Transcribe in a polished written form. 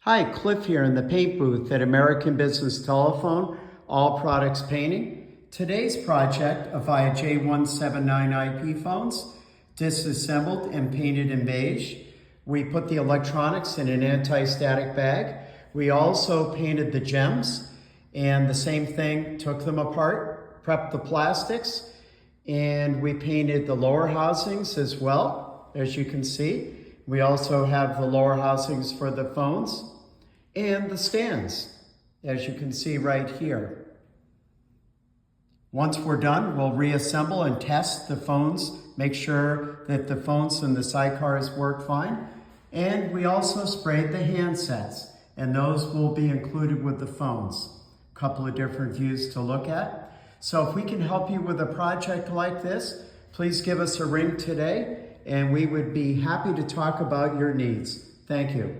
Hi, Cliff here in the paint booth at American Business Telephone, All Products Painting. Today's project, Avaya J179 IP phones, disassembled and painted in beige. We put the electronics in an anti-static bag. We also painted the gems, and the same thing, took them apart, prepped the plastics, and we painted the lower housings as well, as you can see. We also have the lower housings for the phones and the stands, as you can see right here. Once we're done, we'll reassemble and test the phones, make sure that the phones and the sidecars work fine. And we also sprayed the handsets, and those will be included with the phones. A couple of different views to look at. So if we can help you with a project like this, please give us a ring today, and we would be happy to talk about your needs. Thank you.